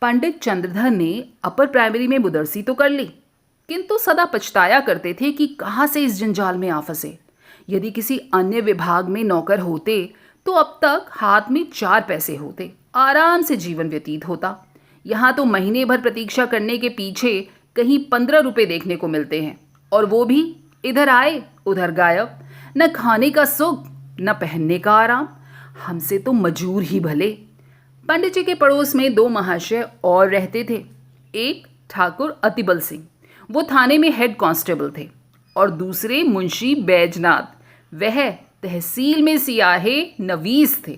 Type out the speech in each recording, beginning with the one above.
पंडित चंद्रधर ने upper primary में मुदर्सी तो कर ली, किंतु सदा पछताया करते थे कि कहाँ से इस जंजाल में आ फंसे। यदि किसी अन्य विभाग में नौकर होते तो अब तक हाथ में 4 पैसे होते, आराम से जीवन व्यतीत होता। यहाँ तो महीने भर प्रतीक्षा करने के पीछे कहीं 15 रुपए देखने को मिलते हैं, और वो भी इधर आए उधर गायब। न खाने का सुख न पहनने का आराम। हमसे तो मजूर ही भले। पंडित जी के पड़ोस में 2 महाशय और रहते थे। एक ठाकुर अतिबल सिंह, वो थाने में हेड कांस्टेबल थे, और दूसरे मुंशी बैजनाथ, वह तहसील में सियाहे नवीस थे।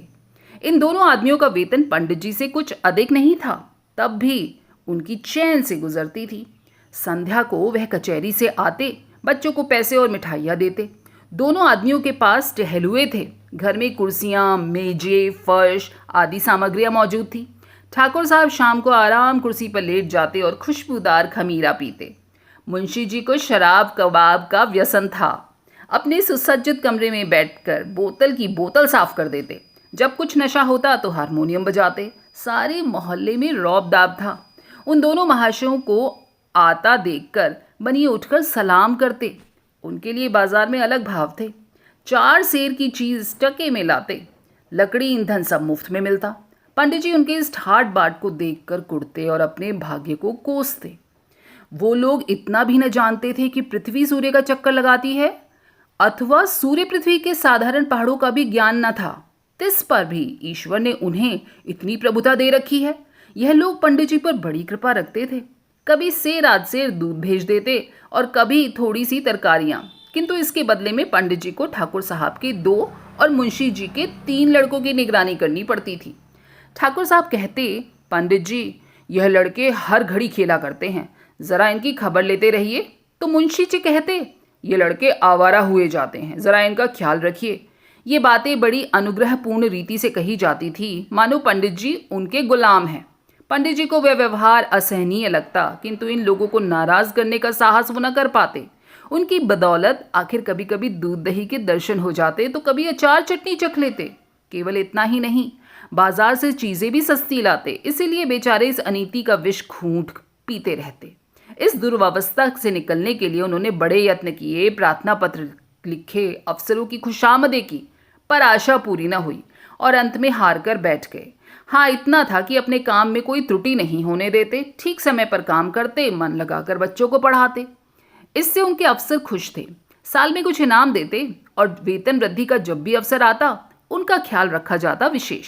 इन दोनों आदमियों का वेतन पंडित जी से कुछ अधिक नहीं था, तब भी उनकी चैन से गुजरती थी। संध्या को वह कचहरी से आते, बच्चों को पैसे और मिठाइयाँ देते। दोनों आदमियों के पास टहलुए थे। घर में कुर्सियाँ, मेजें, फर्श आदि सामग्रियाँ मौजूद थी। ठाकुर साहब शाम को आराम कुर्सी पर लेट जाते और खुशबूदार खमीरा पीते। मुंशी जी को शराब कबाब का व्यसन था। अपने सुसज्जित कमरे में बैठकर बोतल की बोतल साफ कर देते। जब कुछ नशा होता तो हारमोनियम बजाते। सारे मोहल्ले में रौब दाब था। उन दोनों महाशयों को आता देखकर बनिए उठकर सलाम करते। उनके लिए बाजार में अलग भाव थे। 4 सेर की चीज टके में लाते। लकड़ी ईंधन सब मुफ्त में मिलता। पंडित जी उनके इस ठाट बाट को देखकर कुड़ते और अपने भाग्य को कोसते। वो लोग इतना भी न जानते थे कि पृथ्वी सूर्य का चक्कर लगाती है, अथवा सूर्य पृथ्वी के साधारण पहाड़ों का भी ज्ञान न था। तिस पर भी ईश्वर ने उन्हें इतनी प्रभुता दे रखी है। यह लोग पंडित जी पर बड़ी कृपा रखते थे। कभी सेर आध सेर दूध भेज देते और कभी थोड़ी सी तरकारियाँ, किंतु इसके बदले में पंडित जी को ठाकुर साहब के 2 और मुंशी जी के 3 लड़कों की निगरानी करनी पड़ती थी। ठाकुर साहब कहते, पंडित जी यह लड़के हर घड़ी खेला करते हैं, ज़रा इनकी खबर लेते रहिए। तो मुंशी जी कहते, ये लड़के आवारा हुए जाते हैं, ज़रा इनका ख्याल रखिए। ये बातें बड़ी अनुग्रहपूर्ण रीति से कही जाती थी, मानो पंडित जी उनके गुलाम हैं। पंडित जी को वह व्यवहार असहनीय लगता, किंतु इन लोगों को नाराज करने का साहस वो न कर पाते। उनकी बदौलत आखिर कभी कभी दूध दही के दर्शन हो जाते तो कभी अचार चटनी चख लेते। केवल इतना ही नहीं, बाजार से चीज़ें भी सस्ती लाते, इसीलिए बेचारे इस अनीति का विष घूंट पीते रहते। इस दुर्व्यवस्था से निकलने के लिए उन्होंने बड़े यत्न किए, प्रार्थना पत्र लिखे, अफसरों की खुशामदें की, पर आशा पूरी न हुई और अंत में हार कर बैठ गए। हाँ, इतना था कि अपने काम में कोई त्रुटि नहीं होने देते, ठीक समय पर काम करते, मन लगाकर बच्चों को पढ़ाते। इससे उनके अफसर खुश थे। साल में कुछ इनाम देते और वेतन वृद्धि का जब भी अवसर आता उनका ख्याल रखा जाता विशेष।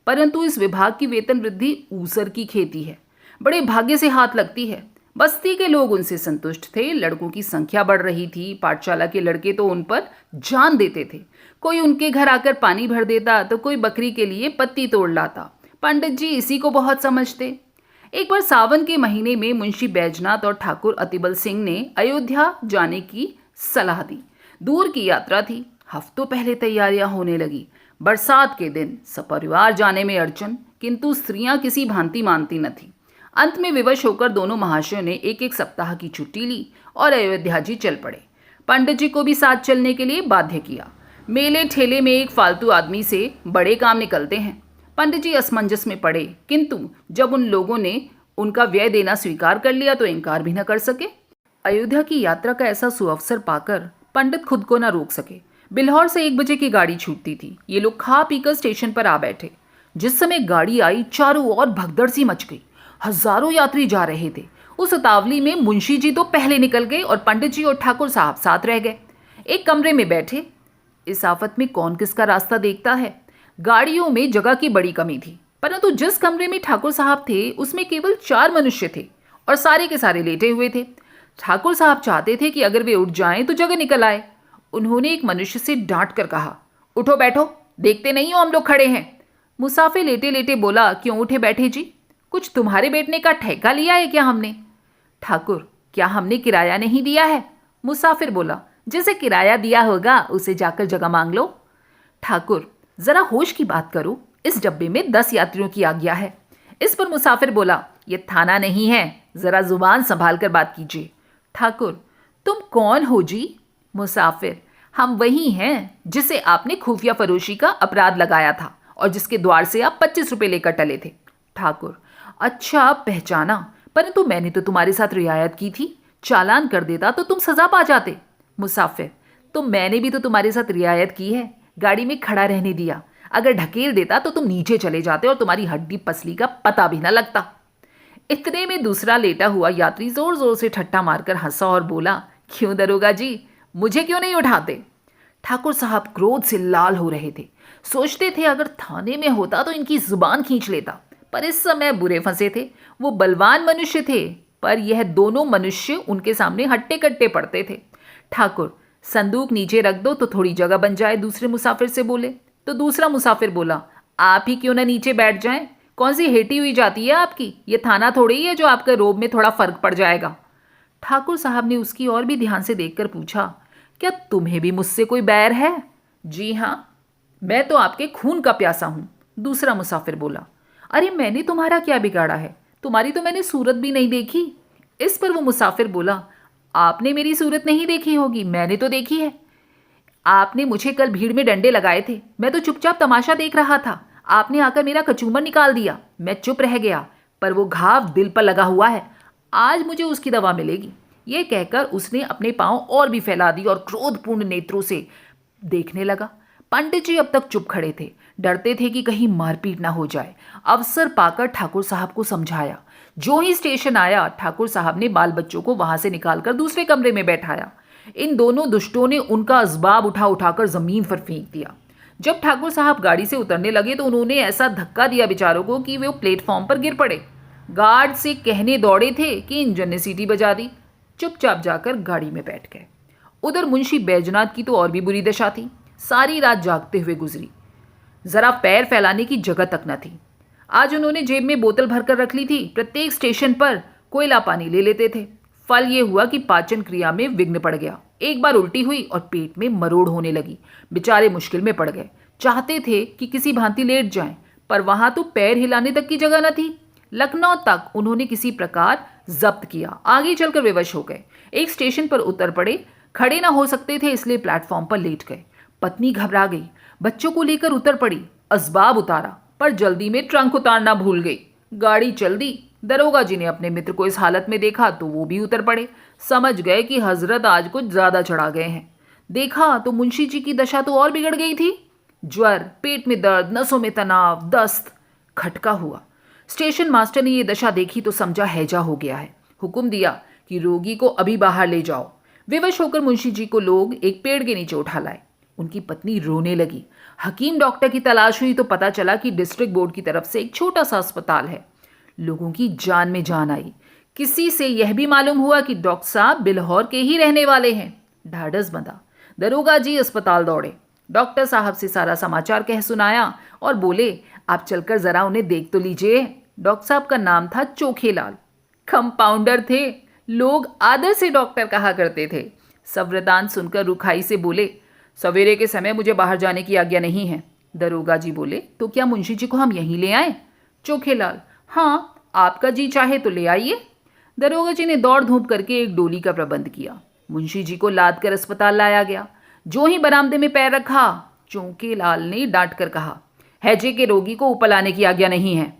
परंतु इस विभाग की वेतन वृद्धि ऊसर की खेती है, बड़े भाग्य से हाथ लगती है। बस्ती के लोग उनसे संतुष्ट थे। लड़कों की संख्या बढ़ रही थी। पाठशाला के लड़के तो उन पर जान देते थे। कोई उनके घर आकर पानी भर देता तो कोई बकरी के लिए पत्ती तोड़ लाता। पंडित जी इसी को बहुत समझते। एक बार सावन के महीने में मुंशी बैजनाथ और ठाकुर अतिबल सिंह ने अयोध्या जाने की सलाह दी। दूर की यात्रा थी। हफ्तों पहले तैयारियां होने लगी। बरसात के दिन सपरिवार जाने में अड़चन, किंतु स्त्रियां किसी भांति मानती न थी। अंत में विवश होकर दोनों महाशयों ने एक एक सप्ताह की छुट्टी ली और अयोध्या जी चल पड़े। पंडित जी को भी साथ चलने के लिए बाध्य किया। मेले ठेले में एक फालतू आदमी से बड़े काम निकलते हैं। पंडित जी असमंजस में पड़े, किंतु जब उन लोगों ने उनका व्यय देना स्वीकार कर लिया तो इनकार भी न कर सके। अयोध्या की यात्रा का ऐसा सुअवसर पाकर पंडित खुद को न रोक सके। बिल्हौर से 1 बजे की गाड़ी छूटती थी। ये लोग खा पीकर स्टेशन पर आ बैठे। जिस समय गाड़ी आई, चारों ओर भगदड़ सी मच गई। हजारों यात्री जा रहे थे। उस उतावली में मुंशी जी तो पहले निकल गए और पंडित जी और ठाकुर साहब साथ रह गए। एक कमरे में बैठे। इस आफत में कौन किसका रास्ता देखता है। गाड़ियों में जगह की बड़ी कमी थी, परंतु जिस कमरे में ठाकुर साहब थे उसमें केवल 4 मनुष्य थे और सारे के सारे लेटे हुए थे। ठाकुर साहब चाहते थे कि अगर वे उठ जाएं तो जगह निकल आए। उन्होंने एक मनुष्य से डांट कर कहा, उठो बैठो, देखते नहीं हो हम लोग खड़े हैं। मुसाफिर लेटे लेटे बोला, क्यों उठे बैठे जी, कुछ तुम्हारे बैठने का ठेका लिया है क्या हमने? ठाकुर, क्या हमने किराया नहीं दिया है? मुसाफिर बोला, जिसे किराया दिया होगा उसे जाकर जगह मांग लो। ठाकुर, जरा होश की बात करो, इस डब्बे में 10 यात्रियों की आज्ञा है। इस पर मुसाफिर बोला, यह थाना नहीं है, जरा जुबान संभाल कर बात कीजिए। ठाकुर, तुम कौन हो जी? मुसाफिर, हम वही हैं जिसे आपने खुफिया फरोशी का अपराध लगाया था और जिसके द्वार से आप 25 रुपए लेकर टले थे। ठाकुर: अच्छा, पहचाना, परंतु मैंने तो तुम्हारे साथ रियायत की थी। चालान कर देता तो तुम सजा पा जाते। मुसाफिर: तो मैंने भी तो तुम्हारे साथ रियायत की है, गाड़ी में खड़ा रहने दिया। अगर ढकेल देता तो तुम नीचे चले जाते और तुम्हारी हड्डी पसली का पता भी ना लगता। इतने में दूसरा लेटा हुआ यात्री जोर जोर से ठट्ठा मारकर हंसा और बोला: क्यों दरोगा जी, मुझे क्यों नहीं उठाते? ठाकुर साहब क्रोध से लाल हो रहे थे। सोचते थे अगर थाने में होता तो इनकी जुबान खींच लेता, पर इस समय बुरे फंसे थे। वो बलवान मनुष्य थे, पर यह दोनों मनुष्य उनके सामने हट्टे कट्टे पड़ते थे। ठाकुर: संदूक नीचे रख दो तो थोड़ी जगह बन जाए, दूसरे मुसाफिर से बोले। तो दूसरा मुसाफिर बोला: आप ही क्यों ना नीचे बैठ जाएं? कौन सी हेटी हुई जाती है आपकी? ये थाना थोड़ी ही है जो आपके रोब में थोड़ा फर्क पड़ जाएगा। ठाकुर साहब ने उसकी और भी ध्यान से देखकर पूछा: क्या तुम्हें भी मुझसे कोई बैर है? जी हाँ, मैं तो आपके खून का प्यासा हूं। दूसरा मुसाफिर बोला: अरे मैंने तुम्हारा क्या बिगाड़ा है? तुम्हारी तो मैंने सूरत भी नहीं देखी। इस पर वो मुसाफिर बोला: आपने मेरी सूरत नहीं देखी होगी, मैंने तो देखी है। आपने मुझे कल भीड़ में डंडे लगाए थे, मैं तो चुपचाप तमाशा देख रहा था। आपने आकर मेरा कचूमर निकाल दिया, मैं चुप रह गया, पर वो घाव दिल पर लगा हुआ है। आज मुझे उसकी दवा मिलेगी। ये कहकर उसने अपने पांव और भी फैला दी और क्रोधपूर्ण नेत्रों से देखने लगा। पंडित जी अब तक चुप खड़े थे, डरते थे कि कहीं मारपीट ना हो जाए। अवसर पाकर ठाकुर साहब को समझाया। जो ही स्टेशन आया, ठाकुर साहब ने बाल बच्चों को वहां से निकालकर दूसरे कमरे में बैठाया। इन दोनों दुष्टों ने उनका असबाब उठा उठाकर जमीन पर फेंक दिया। जब ठाकुर साहब गाड़ी से उतरने लगे तो उन्होंने ऐसा धक्का दिया बेचारों को कि वे प्लेटफॉर्म पर गिर पड़े। गार्ड से कहने दौड़े थे कि इंजन ने सीटी बजा दी। चुपचाप जाकर गाड़ी में बैठ गए। उधर मुंशी बैजनाथ की तो और भी बुरी दशा थी। सारी रात जागते हुए गुजरी। जरा पैर फैलाने की जगह तक न थी। आज उन्होंने जेब में बोतल भरकर रख ली थी। प्रत्येक स्टेशन पर कोयला पानी ले लेते थे। फल ये हुआ कि पाचन क्रिया में विघ्न पड़ गया। एक बार उल्टी हुई और पेट में मरोड़ होने लगी। बेचारे मुश्किल में पड़ गए। चाहते थे कि किसी भांति लेट जाएं, पर वहां तो पैर हिलाने तक की जगह न थी। लखनऊ तक उन्होंने किसी प्रकार जब्त किया। आगे चलकर विवश हो गए। एक स्टेशन पर उतर पड़े। खड़े ना हो सकते थे, इसलिए प्लेटफॉर्म पर लेट गए। पत्नी घबरा गई, बच्चों को लेकर उतर पड़ी। असबाब उतारा, पर जल्दी में ट्रंक उतारना भूल गई। गाड़ी चल दी। दरोगा जी ने अपने मित्र को इस हालत में देखा तो वो भी उतर पड़े। समझ गए कि हजरत आज कुछ ज्यादा चढ़ा गए हैं। देखा तो मुंशी जी की दशा तो और बिगड़ गई थी। ज्वर, पेट में दर्द, नसों में तनाव, दस्त। खटका हुआ। स्टेशन मास्टर ने यह दशा देखी तो समझा हैजा हो गया है। हुक्म दिया कि रोगी को अभी बाहर ले जाओ। विवश होकर मुंशी जी को लोग एक पेड़ के नीचे उठा लाए। उनकी पत्नी रोने लगी। हकीम डॉक्टर की तलाश हुई तो पता चला कि डिस्ट्रिक्ट बोर्ड की तरफ से एक छोटा सा अस्पताल है। लोगों की जान में जान आई। किसी से यह भी मालूम हुआ कि डॉक्टर साहब बिल्हौर के ही रहने वाले हैं। ढाढ़स बंधा। दरोगा जी अस्पताल दौड़े। डॉक्टर साहब से सारा समाचार कह सुनाया और बोले, आप चलकर जरा उन्हें देख तो लीजिए। डॉक्टर साहब का नाम था चोखेलाल। कंपाउंडर थे। लोग आदर से डॉक्टर कहा करते थे। सवृतान सुनकर रुखाई से बोले, सवेरे के समय मुझे बाहर जाने की आज्ञा नहीं है। दरोगा जी बोले, तो क्या मुंशी जी को हम यहीं ले आए? चोखेलाल, हाँ, आपका जी चाहे तो ले आइए। दरोगा जी ने दौड़ धूप करके एक डोली का प्रबंध किया। मुंशी जी को लाद कर अस्पताल लाया गया। जो ही बरामदे में पैर रखा, चोखेलाल ने डांट कर कहा, हैजे के रोगी को ऊपर लाने की आज्ञा नहीं है।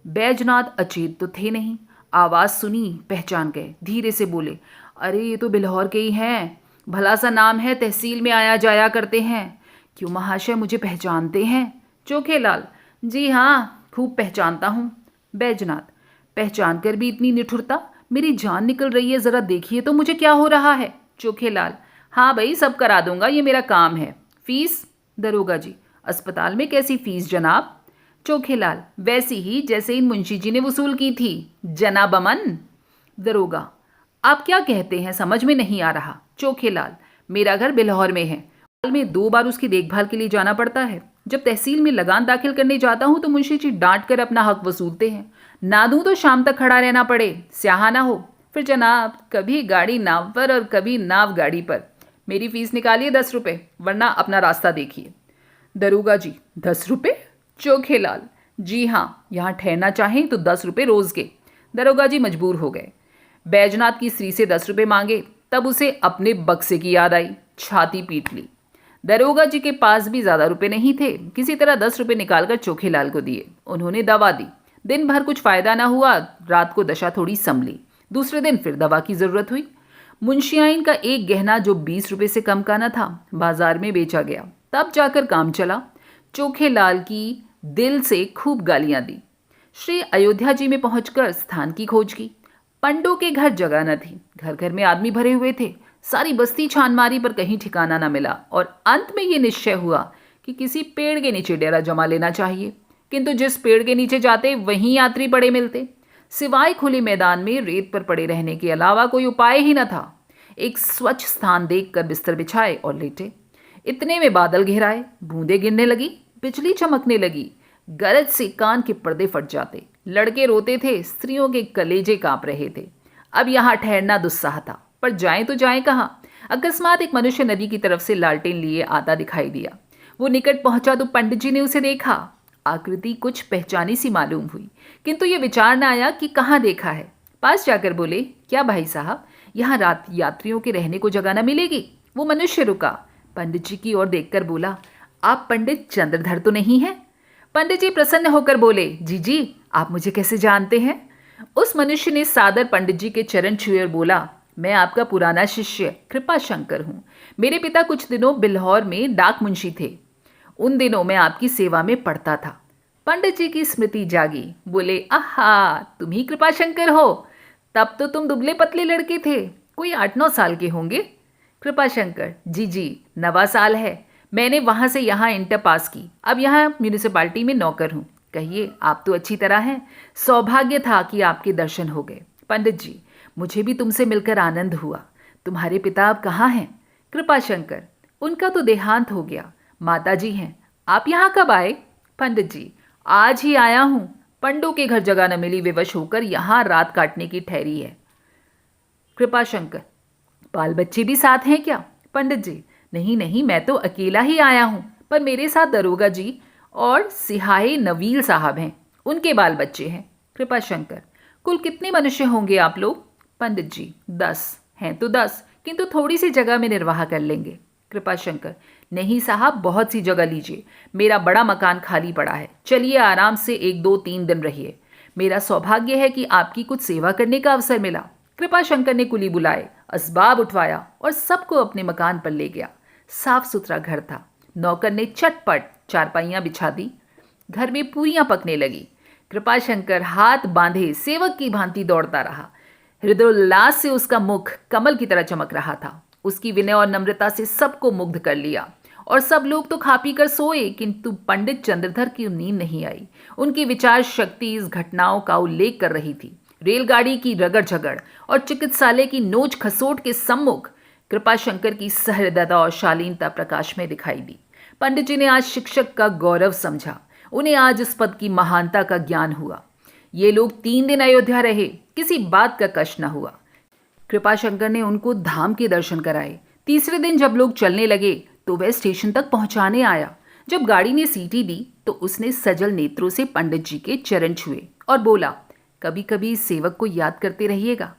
बैजनाथ अचेत तो थे नहीं। आवाज सुनी, पहचान गए। धीरे से बोले, अरे ये तो बिल्हौर के ही हैं। भला सा नाम है, तहसील में आया जाया करते हैं। क्यों महाशय, मुझे पहचानते हैं? चोखेलाल, जी हाँ, खूब पहचानता हूँ। बैजनाथ, पहचान कर भी इतनी निठुरता? मेरी जान निकल रही है, जरा देखिए तो मुझे क्या हो रहा है। चोखेलाल, हाँ भाई, सब करा दूंगा, ये मेरा काम है। फीस? दरोगा जी, अस्पताल में कैसी फीस जनाब? चोखेलाल, वैसी ही जैसे इन मुंशी जी ने वसूल की थी, जनाब अमन। दरोगा, आप क्या कहते हैं, समझ में नहीं आ रहा। चोखेलाल, मेरा घर बिल्हौर में है। साल में 2 बार उसकी देखभाल के लिए जाना पड़ता है। जब तहसील में लगान दाखिल करने जाता हूं तो मुंशी जी डांट कर अपना हक वसूलते हैं। ना दूं तो शाम तक खड़ा रहना पड़े, स्याहा ना हो। फिर जनाब, कभी गाड़ी नाव पर और कभी नाव गाड़ी पर। मेरी फीस निकालिए 10 रुपये, वरना अपना रास्ता देखिए। दरोगा जी, 10 रुपये? चोखेलाल, जी हाँ, यहाँ ठहरना चाहें तो 10 रुपये रोज के। दरोगा जी मजबूर हो गए। बैजनाथ की स्त्री से 10 रुपये मांगे, तब उसे अपने बक्से की याद आई। छाती पीट ली। दरोगा जी के पास भी ज्यादा रुपए नहीं थे। किसी तरह 10 रुपये निकालकर चोखेलाल को दिए। उन्होंने दवा दी। दिन भर कुछ फायदा ना हुआ, रात को दशा थोड़ी संभली। दूसरे दिन फिर दवा की जरूरत हुई। मुंशियाइन का एक गहना जो 20 रुपए से कम का न था, बाजार में बेचा गया। तब जाकर काम चला। चोखे लाल की दिल से खूब गालियां दी। श्री अयोध्या जी में पहुंचकर स्थान की खोज की। पंडों के घर जगह न थी। घर घर में आदमी भरे हुए थे। सारी बस्ती छान मारी पर कहीं ठिकाना न मिला और अंत में ये निश्चय हुआ कि किसी पेड़ के नीचे डेरा जमा लेना चाहिए। किंतु जिस पेड़ के नीचे जाते वहीं यात्री पड़े मिलते। सिवाय खुले मैदान में रेत पर पड़े रहने के अलावा कोई उपाय ही न था। एक स्वच्छ स्थान देखकर बिस्तर बिछाए और लेटे। इतने में बादल घिराए, बूंदें गिरने लगी, बिजली चमकने लगी। गरज से कान के पर्दे फट जाते। लड़के रोते थे, स्त्रियों के कलेजे कांप रहे थे। अब यहाँ ठहरना दुस्साह था, पर जाएं तो जाएं कहाँ। अकस्मात एक मनुष्य नदी की तरफ से लालटेन लिए आता दिखाई दिया। वो निकट पहुंचा तो पंडित जी ने उसे देखा। आकृति कुछ पहचानी सी मालूम हुई, किंतु ये विचार न आया कि कहाँ देखा है। पास जाकर बोले, क्या भाई साहब, यहाँ रात यात्रियों के रहने को जगह न मिलेगी? वो मनुष्य रुका, पंडित जी की ओर देखकर बोला, आप पंडित चंद्रधर तो नहीं हैं? पंडित जी प्रसन्न होकर बोले, जी, आप मुझे कैसे जानते हैं? उस मनुष्य ने सादर पंडित जी के चरण छुए और बोला, मैं आपका पुराना शिष्य कृपाशंकर हूँ। मेरे पिता कुछ दिनों बिल्हौर में डाक मुंशी थे। उन दिनों मैं आपकी सेवा में पढ़ता था। पंडित जी की स्मृति जागी। बोले, आहा, तुम ही कृपाशंकर हो। तब तो तुम दुबले पतले लड़के थे, कोई 8-9 साल के होंगे। कृपाशंकर, जी, 9वां साल है। मैंने वहाँ से यहाँ इंटर पास की। अब यहाँ म्यूनिसिपालिटी में नौकर हूँ। कहिए, आप तो अच्छी तरह हैं। सौभाग्य था कि आपके दर्शन हो गए। पंडित जी, मुझे भी तुमसे मिलकर आनंद हुआ। तुम्हारे पिता अब कहाँ हैं? कृपाशंकर, उनका तो देहांत हो गया। माता जी हैं। आप यहाँ कब आए? पंडित जी, आज ही आया हूँ। पंडों के घर जगह न मिली, विवश होकर यहाँ रात काटने की ठहरी है। कृपाशंकर, बाल बच्चे भी साथ हैं क्या? पंडित जी, नहीं, मैं तो अकेला ही आया हूँ, पर मेरे साथ दरोगा जी और सिहाए नवील साहब हैं, उनके बाल बच्चे हैं। कृपाशंकर, कुल कितने मनुष्य होंगे आप लोग? पंडित जी, 10 हैं तो 10, किंतु थोड़ी सी जगह में निर्वाह कर लेंगे। कृपाशंकर, नहीं साहब, बहुत सी जगह लीजिए। मेरा बड़ा मकान खाली पड़ा है। चलिए आराम से 1-2-3 दिन रहिए। मेरा सौभाग्य है कि आपकी कुछ सेवा करने का अवसर मिला। कृपाशंकर ने कुली बुलाए, असबाब उठवाया और सबको अपने मकान पर ले गया। साफ सुथरा घर था। नौकर ने चटपट चारपाइयाँ बिछा दी। घर में पूरियां पकने लगी। कृपाशंकर हाथ बांधे सेवक की भांति दौड़ता रहा। हृदयोल्लास से उसका मुख कमल की तरह चमक रहा था। उसकी विनय और नम्रता से सबको मुग्ध कर लिया और सब लोग तो खा पी कर सोए, किंतु पंडित चंद्रधर की नींद नहीं आई। उनकी विचार शक्ति इस घटनाओं का उल्लेख कर रही थी। रेलगाड़ी की रगड़ झगड़ और चिकित्सालय की नोच खसोट के सम्मुख कृपाशंकर की सहृदयता और शालीनता प्रकाश में दिखाई दी। पंडित जी ने आज शिक्षक का गौरव समझा। उन्हें आज इस पद की महानता का ज्ञान हुआ। ये लोग 3 दिन अयोध्या रहे, किसी बात का कष्ट न हुआ। कृपाशंकर ने उनको धाम के दर्शन कराए। तीसरे दिन जब लोग चलने लगे तो वह स्टेशन तक पहुंचाने आया। जब गाड़ी ने सीटी दी तो उसने सजल नेत्रों से पंडित जी के चरण छुए और बोला, कभी कभी इस सेवक को याद करते रहिएगा।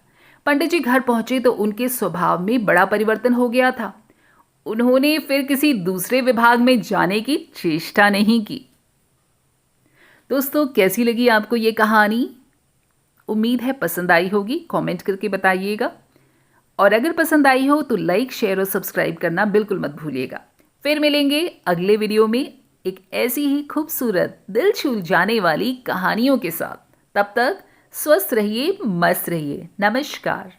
पंडित जी घर पहुंचे तो उनके स्वभाव में बड़ा परिवर्तन हो गया था। उन्होंने फिर किसी दूसरे विभाग में जाने की चेष्टा नहीं की। दोस्तों, कैसी लगी आपको ये कहानी? उम्मीद है पसंद आई होगी। कमेंट करके बताइएगा और अगर पसंद आई हो तो लाइक, शेयर और सब्सक्राइब करना बिल्कुल मत भूलिएगा। फिर मिलेंगे अगले वीडियो में एक ऐसी ही खूबसूरत, दिल छू जाने वाली कहानियों के साथ। तब तक स्वस्थ रहिए, मस्त रहिए। नमस्कार।